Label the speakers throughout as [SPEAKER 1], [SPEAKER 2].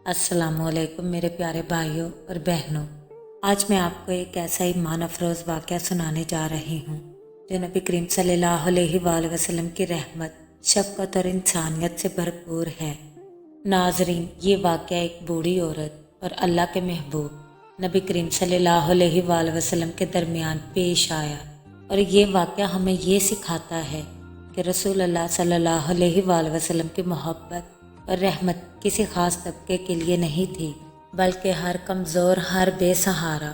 [SPEAKER 1] السلام علیکم میرے پیارے بھائیوں اور بہنوں، آج میں آپ کو ایک ایسا ایمان افروز واقعہ سنانے جا رہی ہوں جو نبی کریم صلی اللہ علیہ وآلہ وسلم کی رحمت، شفقت اور انسانیت سے بھرپور ہے۔ ناظرین، یہ واقعہ ایک بوڑھی عورت اور اللہ کے محبوب نبی کریم صلی اللہ علیہ وآلہ وسلم کے درمیان پیش آیا، اور یہ واقعہ ہمیں یہ سکھاتا ہے کہ رسول اللہ صلی اللہ علیہ وآلہ وسلم کی محبت اور رحمت کسی خاص طبقے کے لیے نہیں تھی، بلکہ ہر کمزور، ہر بے سہارا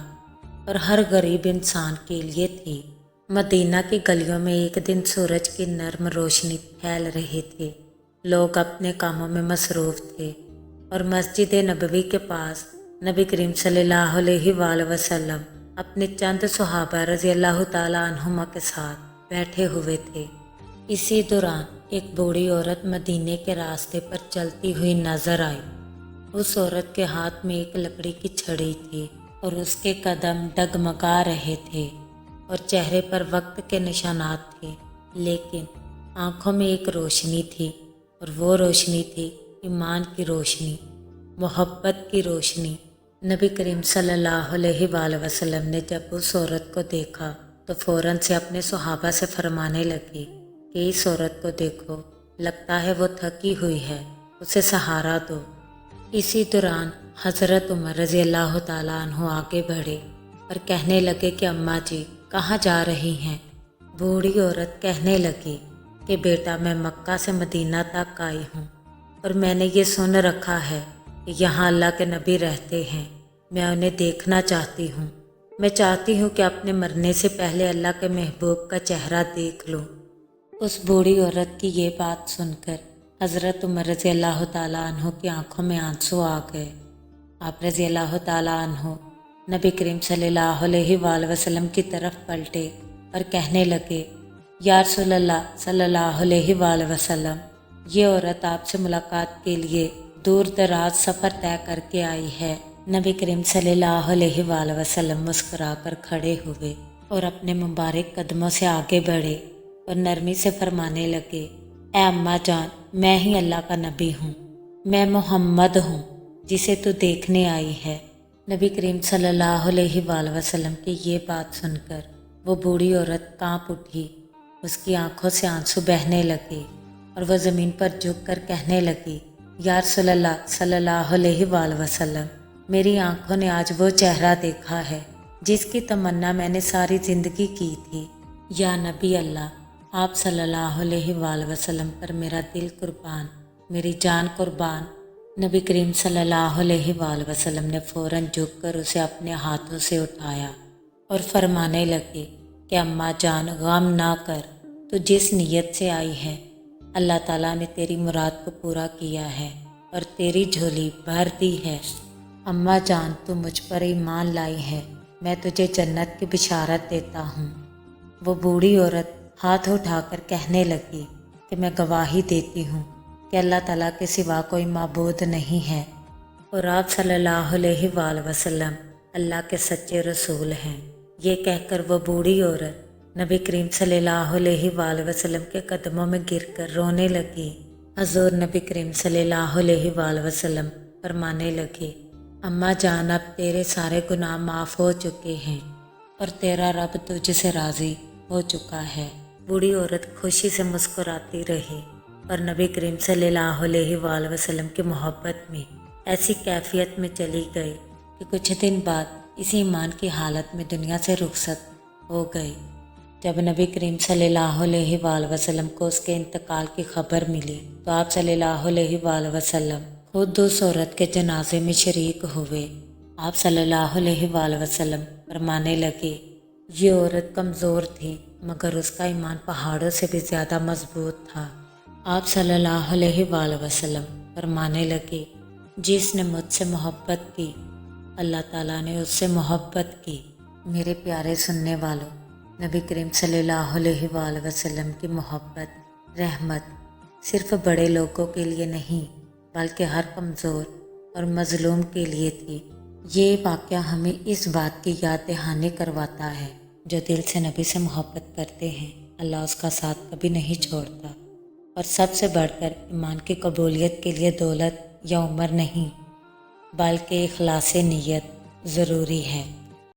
[SPEAKER 1] اور ہر غریب انسان کے لیے تھی۔ مدینہ کی گلیوں میں ایک دن سورج کی نرم روشنی پھیل رہی تھی۔ لوگ اپنے کاموں میں مصروف تھے اور مسجد نبوی کے پاس نبی کریم صلی اللہ علیہ وآلہ وسلم اپنے چند صحابہ رضی اللہ تعالیٰ عنہما کے ساتھ بیٹھے ہوئے تھے۔ اسی دوران ایک بوڑھی عورت مدینے کے راستے پر چلتی ہوئی نظر آئی۔ اس عورت کے ہاتھ میں ایک لکڑی کی چھڑی تھی اور اس کے قدم ڈگمگا رہے تھے اور چہرے پر وقت کے نشانات تھے، لیکن آنکھوں میں ایک روشنی تھی، اور وہ روشنی تھی ایمان کی روشنی، محبت کی روشنی۔ نبی کریم صلی اللہ علیہ وآلہ وسلم نے جب اس عورت کو دیکھا تو فوراً سے اپنے صحابہ سے فرمانے لگے کہ اس عورت کو دیکھو، لگتا ہے وہ تھکی ہوئی ہے، اسے سہارا دو۔ اسی دوران حضرت عمر رضی اللہ تعالیٰ عنہ آگے بڑھے اور کہنے لگے کہ اماں جی کہاں جا رہی ہیں؟ بوڑھی عورت کہنے لگی کہ بیٹا، میں مکہ سے مدینہ تک آئی ہوں اور میں نے یہ سن رکھا ہے کہ یہاں اللہ کے نبی رہتے ہیں، میں انہیں دیکھنا چاہتی ہوں۔ میں چاہتی ہوں کہ اپنے مرنے سے پہلے اللہ کے محبوب کا چہرہ دیکھ لوں۔ اس بوڑھی عورت کی یہ بات سن کر حضرت عمر رضی اللہ تعالیٰ عنہ کی آنکھوں میں آنسو آ گئے۔ آپ رضی اللہ تعالیٰ عنہ نبی کریم صلی اللہ علیہ وآلہ وسلم کی طرف پلٹے اور کہنے لگے، یا رسول اللہ صلی اللہ علیہ وآلہ وسلم، یہ عورت آپ سے ملاقات کے لیے دور دراز سفر طے کر کے آئی ہے۔ نبی کریم صلی اللہ علیہ وآلہ وسلم مسکرا کر کھڑے ہوئے اور اپنے مبارک قدموں سے آگے بڑھے اور نرمی سے فرمانے لگے، اے اماں جان، میں ہی اللہ کا نبی ہوں، میں محمد ہوں جسے تو دیکھنے آئی ہے۔ نبی کریم صلی اللہ علیہ وآلہ وسلم کی یہ بات سن کر وہ بوڑھی عورت کانپ اٹھی، اس کی آنکھوں سے آنسو بہنے لگے اور وہ زمین پر جھک کر کہنے لگی، یا رسول اللہ صلی اللہ علیہ وآلہ وسلم، میری آنکھوں نے آج وہ چہرہ دیکھا ہے جس کی تمنا میں نے ساری زندگی کی تھی۔ یا نبی اللہ، آپ صلی اللہ علیہ وآلہ وسلم پر میرا دل قربان، میری جان قربان۔ نبی کریم صلی اللہ علیہ وآلہ وسلم نے فوراً جھک کر اسے اپنے ہاتھوں سے اٹھایا اور فرمانے لگے کہ اماں جان، غم نہ کر، تو جس نیت سے آئی ہے اللہ تعالیٰ نے تیری مراد کو پورا کیا ہے اور تیری جھولی بھر دی ہے۔ اماں جان، تو مجھ پر ایمان لائی ہے، میں تجھے جنت کی بشارت دیتا ہوں۔ وہ بوڑھی عورت ہاتھ اٹھا کر کہنے لگی کہ میں گواہی دیتی ہوں کہ اللہ تعالیٰ کے سوا کوئی معبود نہیں ہے، اور آپ صلی اللہ علیہ وآلہ وسلم اللہ کے سچے رسول ہیں۔ یہ کہہ کر وہ بوڑھی عورت نبی کریم صلی اللہ علیہ وآلہ وسلم کے قدموں میں گر کر رونے لگی۔ حضور نبی کریم صلی اللہ علیہ وآلہ وسلم فرمانے لگے، اماں جان، اب تیرے سارے گناہ معاف ہو چکے ہیں اور تیرا رب تجھ سے راضی ہو چکا ہے۔ بوڑھی عورت خوشی سے مسکراتی رہی اور نبی کریم صلی اللہ علیہ وآلہ وسلم کی محبت میں ایسی کیفیت میں چلی گئی کہ کچھ دن بعد اسی ایمان کی حالت میں دنیا سے رخصت ہو گئی۔ جب نبی کریم صلی اللہ علیہ وآلہ وسلم کو اس کے انتقال کی خبر ملی تو آپ صلی اللہ علیہ وآلہ وسلم خود اس عورت کے جنازے میں شریک ہوئے۔ آپ صلی اللہ علیہ وآلہ وسلم فرمانے لگے، یہ عورت کمزور تھی مگر اس کا ایمان پہاڑوں سے بھی زیادہ مضبوط تھا۔ آپ صلی اللہ علیہ وآلہ وسلم فرمانے لگے، جس نے مجھ سے محبت کی اللہ تعالیٰ نے اس سے محبت کی۔ میرے پیارے سننے والوں، نبی کریم صلی اللہ علیہ وآلہ وسلم کی محبت، رحمت صرف بڑے لوگوں کے لیے نہیں بلکہ ہر کمزور اور مظلوم کے لیے تھی۔ یہ واقعہ ہمیں اس بات کی یاد دہانی کرواتا ہے، جو دل سے نبی سے محبت کرتے ہیں اللہ اس کا ساتھ کبھی نہیں چھوڑتا، اور سب سے بڑھ کر ایمان کی قبولیت کے لیے دولت یا عمر نہیں بلکہ اخلاص نیت ضروری ہے۔